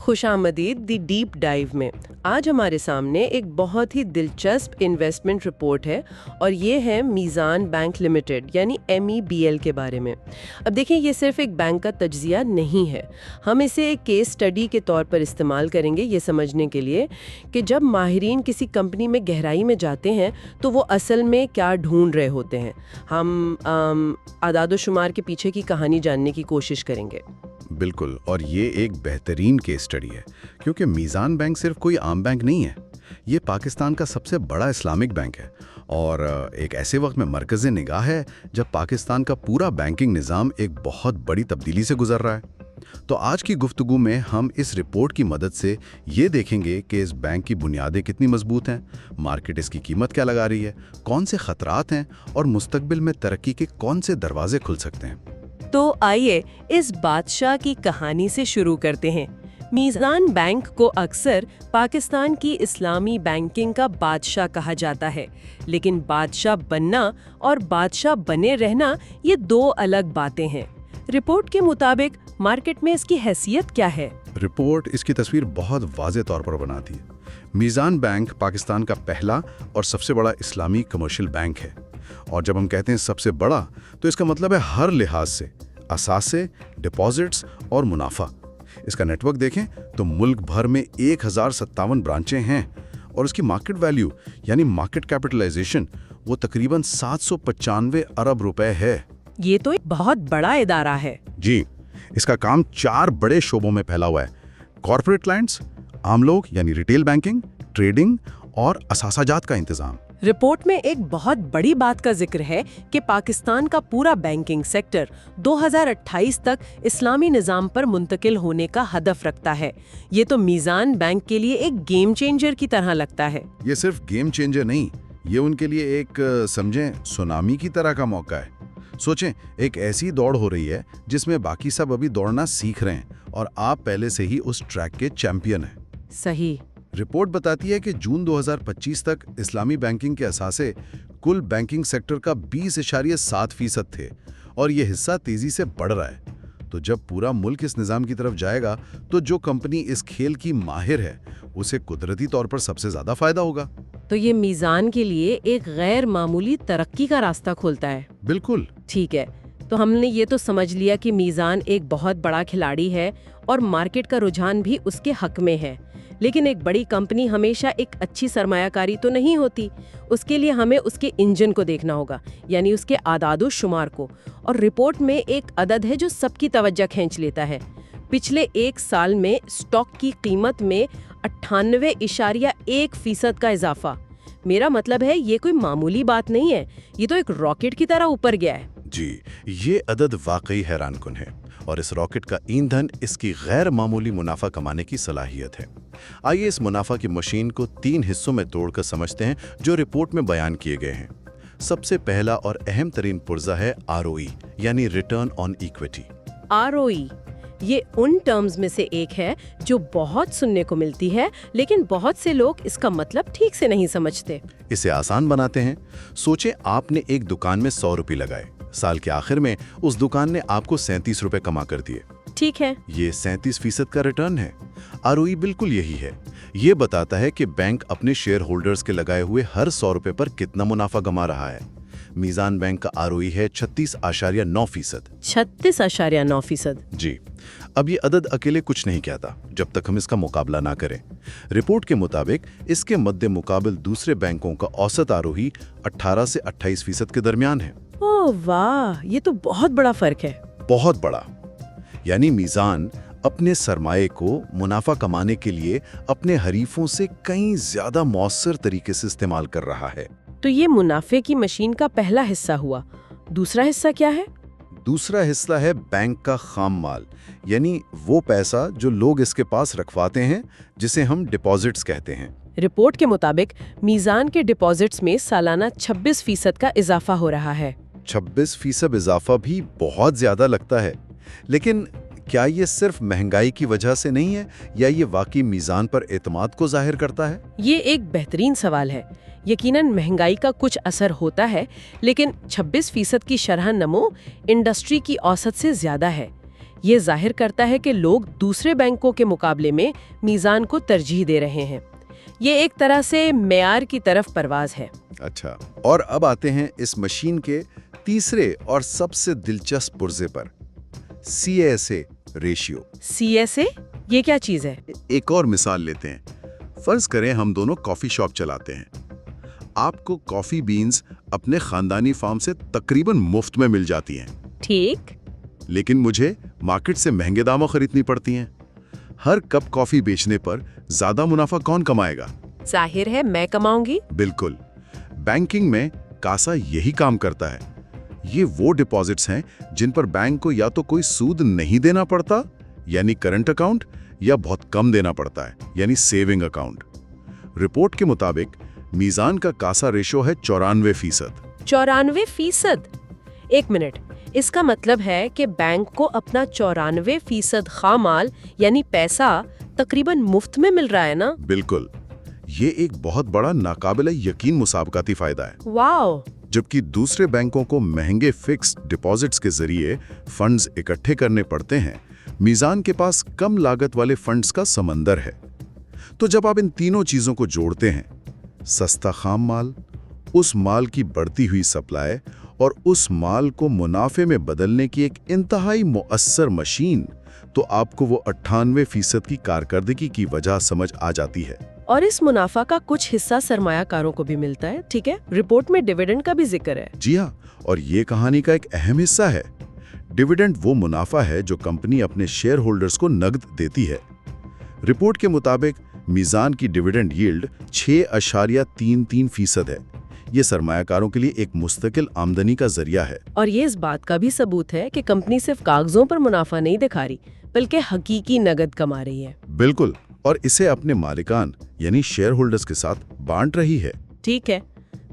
خوش آمدید دی deep dive میں۔ آج ہمارے سامنے ایک بہت ہی دلچسپ انویسٹمنٹ رپورٹ ہے اور یہ ہے میزان بینک لمیٹڈ یعنی MEBL کے بارے میں۔ اب دیکھیں، یہ صرف ایک بینک کا تجزیہ نہیں ہے، ہم اسے ایک کیس اسٹڈی کے طور پر استعمال کریں گے یہ سمجھنے کے لیے کہ جب ماہرین کسی کمپنی میں گہرائی میں جاتے ہیں تو وہ اصل میں کیا ڈھونڈ رہے ہوتے ہیں۔ ہم اعداد و شمار کے پیچھے کی کہانی جاننے کی کوشش کریں گے۔ بالکل، اور یہ ایک بہترین کیس اسٹڈی ہے کیونکہ میزان بینک صرف کوئی عام بینک نہیں ہے، یہ پاکستان کا سب سے بڑا اسلامک بینک ہے اور ایک ایسے وقت میں مرکز نگاہ ہے جب پاکستان کا پورا بینکنگ نظام ایک بہت بڑی تبدیلی سے گزر رہا ہے۔ تو آج کی گفتگو میں ہم اس رپورٹ کی مدد سے یہ دیکھیں گے کہ اس بینک کی بنیادیں کتنی مضبوط ہیں، مارکیٹ اس کی قیمت کیا لگا رہی ہے، کون سے خطرات ہیں اور مستقبل میں ترقی کے کون سے دروازے کھل سکتے ہیں۔ تو آئیے اس بادشاہ کی کہانی سے شروع کرتے ہیں۔ میزان بینک کو اکثر پاکستان کی اسلامی بینکنگ کا بادشاہ کہا جاتا ہے، لیکن بادشاہ بننا اور بادشاہ بنے رہنا یہ دو الگ باتیں ہیں۔ رپورٹ کے مطابق مارکیٹ میں اس کی حیثیت کیا ہے؟ رپورٹ اس کی تصویر بہت واضح طور پر بناتی ہے۔ میزان بینک پاکستان کا پہلا اور سب سے بڑا اسلامی کمرشل بینک ہے، اور جب ہم کہتے ہیں سب سے بڑا تو اس کا مطلب ہے ہر لحاظ سے، اثاثے، ڈپازٹس اور منافع۔ اس کا نیٹ ورک دیکھیں تو ملک بھر میں 1057 برانچیں ہیں اور اس کی مارکیٹ ویلیو یعنی مارکیٹ کیپٹلائزیشن وہ تقریباً 795 ارب روپے ہے۔ یہ تو ایک بہت بڑا ادارہ ہے۔ جی، اس کا کام 4 بڑے شعبوں میں پھیلا ہوا ہے: کارپوریٹ کلائنٹس، عام لوگ یعنی ریٹیل بینکنگ، ٹریڈنگ اور اثاثہ جات کا انتظام۔ رپورٹ میں ایک بہت بڑی بات کا ذکر ہے کہ پاکستان کا پورا بینکنگ سیکٹر 2028 تک اسلامی نظام پر منتقل ہونے کا ہدف رکھتا ہے۔ یہ تو میزان بینک کے لیے ایک گیم چینجر کی طرح لگتا ہے۔ یہ صرف گیم چینجر نہیں، یہ ان کے لیے ایک سمجھیں سونامی کی طرح کا موقع ہے۔ سوچیں، ایک ایسی دوڑ ہو رہی ہے جس میں باقی سب ابھی دوڑنا سیکھ رہے ہیں اور آپ پہلے سے ہی اس ٹریک کے چیمپئن ہیں۔ صحیح۔ رپورٹ بتاتی ہے کہ جون 2025 تک اسلامی بینکنگ کے اثاثے کل بینکنگ سیکٹر کا 20.7% تھے اور یہ حصہ تیزی سے بڑھ رہا ہے۔ تو جب پورا ملک اس نظام کی طرف جائے گا تو جو کمپنی اس کھیل کی ماہر ہے اسے قدرتی طور پر سب سے زیادہ فائدہ ہوگا۔ تو یہ میزان کے لیے ایک غیر معمولی ترقی کا راستہ کھولتا ہے۔ بالکل ٹھیک ہے، تو ہم نے یہ تو سمجھ لیا کہ میزان ایک بہت بڑا کھلاڑی ہے اور مارکیٹ کا رجحان بھی اس کے حق میں ہے، لیکن ایک بڑی کمپنی ہمیشہ ایک اچھی سرمایہ کاری تو نہیں ہوتی۔ اس کے لیے ہمیں اس کے انجن کو دیکھنا ہوگا، یعنی اس کے اعداد و شمار کو۔ اور رپورٹ میں ایک عدد ہے جو سب کی توجہ کھینچ لیتا ہے۔ پچھلے ایک سال میں اسٹاک کی قیمت میں 98.1% کا اضافہ۔ میرا مطلب ہے یہ کوئی معمولی بات نہیں ہے، یہ تو ایک راکٹ کی طرح اوپر گیا ہے۔ جی، یہ عدد واقعی حیران کن ہے، اور اس راکٹ کا ایندھن اس کی غیر معمولی منافع کمانے کی صلاحیت ہے۔ آئیے اس منافع کی مشین کو 3 حصوں میں توڑ کر سمجھتے ہیں جو رپورٹ میں بیان کیے گئے ہیں۔ سب سے پہلا اور اہم ترین پرزہ ہے ROE یعنی ریٹرن آن ایکویٹی۔ ROE یہ ان ٹرمز میں سے ایک ہے جو بہت سننے کو ملتی ہے، لیکن بہت سے لوگ اس کا مطلب ٹھیک سے نہیں سمجھتے۔ اسے آسان بناتے ہیں۔ سوچیں، آپ نے ایک دکان میں 100 روپے لگائے، سال کے آخر میں اس دکان نے آپ کو 37 روپے کما کر دیے۔ ٹھیک ہے، یہ 37% کا ریٹرن ہے۔ ROE بالکل یہی ہے، یہ بتاتا ہے کہ بینک اپنے شیئر ہولڈرز کے لگائے ہوئے ہر 100 روپے پر کتنا منافع کما رہا ہے۔ میزان بینک کا ROE ہے 36.9%۔ 36.9%۔ جی، اب یہ عدد اکیلے کچھ نہیں کہتا جب تک ہم اس کا مقابلہ نہ کریں۔ رپورٹ کے مطابق اس کے مد مقابل دوسرے بینکوں کا اوسط ROE 18 سے 28% کے درمیان ہے۔ اوہ واہ، یہ تو بہت بڑا فرق ہے۔ بہت بڑا، یعنی میزان اپنے سرمایہ کو منافع کمانے کے لیے اپنے حریفوں سے کہیں زیادہ مؤثر طریقے سے استعمال کر رہا ہے۔ تو یہ منافع کی مشین کا پہلا حصہ ہوا۔ دوسرا حصہ کیا ہے؟ دوسرا حصہ ہے بینک کا خام مال، یعنی وہ پیسہ جو لوگ اس کے پاس رکھواتے ہیں، جسے ہم ڈپازٹس کہتے ہیں۔ رپورٹ کے مطابق میزان کے ڈپازٹس میں سالانہ 26% کا اضافہ ہو رہا ہے۔ 26% اضافہ بھی بہت زیادہ لگتا ہے، لیکن کیا یہ صرف مہنگائی کی وجہ سے نہیں ہے، یا یہ واقعی میزان پر اعتماد کو ظاہر کرتا ہے؟ یہ ایک بہترین سوال ہے۔ یقیناً مہنگائی کا کچھ اثر ہوتا ہے، لیکن 26% کی شرح نمو انڈسٹری کی اوسط سے زیادہ ہے۔ یہ ظاہر کرتا ہے کہ لوگ دوسرے بینکوں کے مقابلے میں میزان کو ترجیح دے رہے ہیں۔ یہ ایک طرح سے معیار کی طرف پرواز ہے۔ اچھا، اور اب آتے ہیں اس مشین کے تیسرے اور سب سے دلچسپ پرزے پر، CASA ریشیو۔ CASA؟ یہ کیا چیز ہے؟ ایک اور مثال لیتے ہیں۔ فرض کریں ہم دونوں کافی شاپ چلاتے ہیں۔ آپ کو کافی بینز اپنے خاندانی فارم سے تقریباً مفت میں مل جاتی ہیں۔ ٹھیک۔ لیکن مجھے مارکیٹ سے مہنگے داموں خریدنی پڑتی ہیں۔ ہر کپ کافی بیچنے پر زیادہ منافع کون کمائے گا؟ ظاہر ہے میں کماؤں گی۔ بالکل۔ بینکنگ میں کاسا یہی کام کرتا ہے۔ یہ وہ ڈپازٹس ہیں جن پر بینک کو یا تو کوئی سود نہیں دینا پڑتا، یعنی کرنٹ اکاؤنٹ، یا بہت کم دینا پڑتا ہے، یعنی سیونگ اکاؤنٹ۔ رپورٹ کے مطابق میزان کا کاسا ریشو ہے 94%۔ 94%؟ ایک منٹ، اس کا مطلب ہے کہ بینک کو اپنا 94% خام مال یعنی پیسہ تقریباً مفت میں مل رہا ہے نا؟ بالکل۔ یہ ایک بہت بڑا ناقابل یقین مسابقاتی فائدہ ہے۔ واو! جبکہ دوسرے بینکوں کو مہنگے فکسڈ ڈپازٹس کے ذریعے فنڈز اکٹھے کرنے پڑتے ہیں، میزان کے پاس کم لاگت والے فنڈز کا سمندر ہے۔ تو جب آپ ان تینوں چیزوں کو جوڑتے ہیں، سستا خام مال، اس مال کی بڑھتی ہوئی سپلائی اور اس مال کو منافع میں بدلنے کی ایک انتہائی مؤثر مشین، تو آپ کو وہ 98% کی کارکردگی کی وجہ سمجھ آ جاتی ہے۔ اور اس منافع کا کچھ حصہ سرمایہ کاروں کو بھی ملتا ہے، ٹھیک ہے؟ رپورٹ میں ڈیویڈنڈ کا بھی ذکر ہے۔ جی ہاں، اور یہ کہانی کا ایک اہم حصہ ہے۔ ڈیویڈنڈ وہ منافع ہے جو کمپنی اپنے شیئر ہولڈرز کو نقد دیتی ہے۔ رپورٹ کے مطابق میزان کی ڈیویڈنڈ ییلڈ 6.33% ہے۔ یہ سرمایہ کاروں کے لیے ایک مستقل آمدنی کا ذریعہ ہے۔ اور یہ اس بات کا بھی ثبوت ہے کہ کمپنی صرف کاغذوں پر منافع نہیں دکھا رہی، بلکہ حقیقی نقد کما رہی ہے۔ بالکل، اور اسے اپنے مالکان یعنی شیئر ہولڈرز کے ساتھ بانٹ رہی ہے۔ ٹھیک ہے،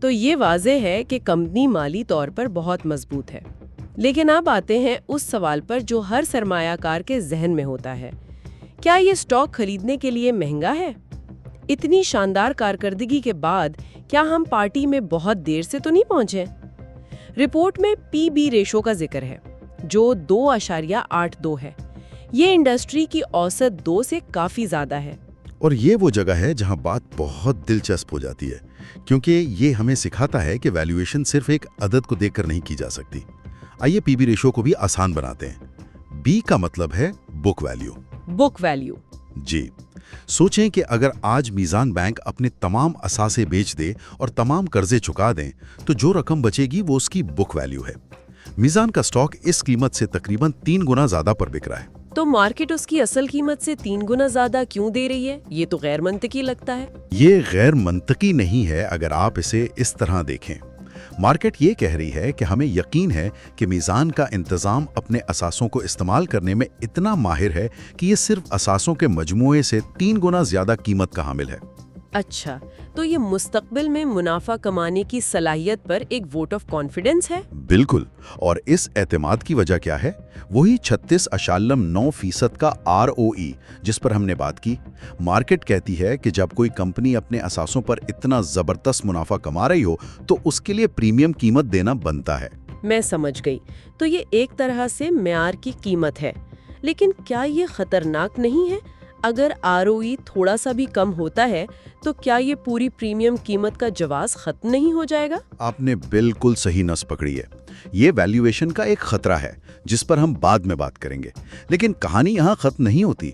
تو یہ واضح ہے کہ کمپنی مالی طور پر بہت مضبوط ہے۔ لیکن اب آتے ہیں اس سوال پر جو ہر سرمایہ کار کے ذہن میں ہوتا ہے، کیا یہ اسٹاک خریدنے کے لیے مہنگا ہے؟ اتنی شاندار کارکردگی کے بعد کیا ہم پارٹی میں بہت دیر سے تو نہیں پہنچے؟ رپورٹ میں PB ریشو کا ذکر ہے، جو 2.82 ہے۔ یہ انڈسٹری کی اوسط 2 سے کافی زیادہ ہے۔ اور یہ وہ جگہ ہے جہاں بات بہت دلچسپ ہو جاتی ہے، کیونکہ یہ ہمیں سکھاتا ہے کہ ویلیویشن صرف ایک عدد کو دیکھ کر نہیں کی جا سکتی۔ آئیے PB ریشو کو بھی آسان بناتے ہیں۔ B کا مطلب ہے بک ویلیو۔ Book value? جی، سوچیں کہ اگر آج میزان بینک اپنے تمام اثاثے بیچ دے اور تمام قرضے چکا دیں تو جو رقم بچے گی وہ اس کی بک ویلیو ہے۔ میزان کا سٹاک اس قیمت سے تقریباً 3 گنا زیادہ پر بک رہا ہے۔ تو مارکیٹ اس کی اصل قیمت سے 3 گنا زیادہ کیوں دے رہی ہے؟ یہ تو غیر منطقی لگتا ہے۔ یہ غیر منطقی نہیں ہے اگر آپ اسے اس طرح دیکھیں۔ مارکیٹ یہ کہہ رہی ہے کہ ہمیں یقین ہے کہ میزان کا انتظام اپنے اثاثوں کو استعمال کرنے میں اتنا ماہر ہے کہ یہ صرف اثاثوں کے مجموعے سے 3 گنا زیادہ قیمت کا حامل ہے۔ اچھا، تو یہ مستقبل میں منافع کمانے کی صلاحیت پر ایک ووٹ آف کانفیڈنس ہے؟ بالکل، اور اس اعتماد کی وجہ کیا ہے؟ وہی 36.9% کا ROE جس پر ہم نے بات کی۔ مارکیٹ کہتی ہے کہ جب کوئی کمپنی اپنے اثاثوں پر اتنا زبردست منافع کما رہی ہو تو اس کے لیے پریمیم قیمت دینا بنتا ہے۔ میں سمجھ گئی، تو یہ ایک طرح سے معیار کی قیمت ہے۔ لیکن کیا یہ خطرناک نہیں ہے؟ اگر ROE تھوڑا سا بھی کم ہوتا ہے تو کیا یہ پوری پریمیم قیمت کا جواز ختم نہیں ہو جائے گا؟ آپ نے بالکل صحیح نس پکڑی ہے۔ یہ ویلیویشن کا ایک خطرہ ہے جس پر ہم بعد میں بات کریں گے، لیکن کہانی یہاں ختم نہیں ہوتی۔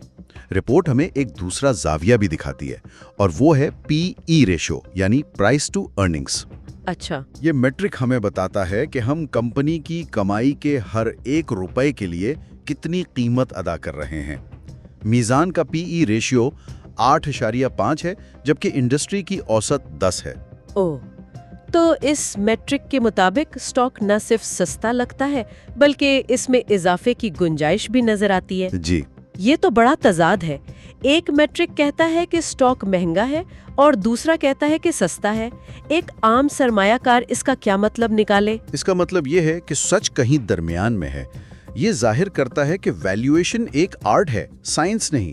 رپورٹ ہمیں ایک دوسرا زاویہ بھی دکھاتی ہے، اور وہ ہے PE ریشو یعنی پرائس ٹو ارننگز۔ اچھا، یہ میٹرک ہمیں بتاتا ہے کہ ہم کمپنی کی کمائی کے ہر 1 روپے کے لیے کتنی قیمت ادا کر رہے ہیں۔ میزان کا PE ریشیو 8.5 ہے، جبکہ انڈسٹری کی اوسط 10 ہے۔ تو اس میٹرک کے مطابق اسٹاک نہ صرف سستا لگتا ہے بلکہ اس میں اضافے کی گنجائش بھی نظر آتی ہے۔ جی، یہ تو بڑا تضاد ہے۔ ایک میٹرک کہتا ہے کہ اسٹاک مہنگا ہے اور دوسرا کہتا ہے کہ سستا ہے۔ ایک عام سرمایہ کار اس کا کیا مطلب نکالے؟ اس کا مطلب یہ ہے کہ سچ کہیں درمیان میں ہے۔ یہ ظاہر کرتا ہے کہ ویلیویشن ایک آرٹ ہے، سائنس نہیں۔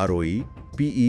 ROE, PE,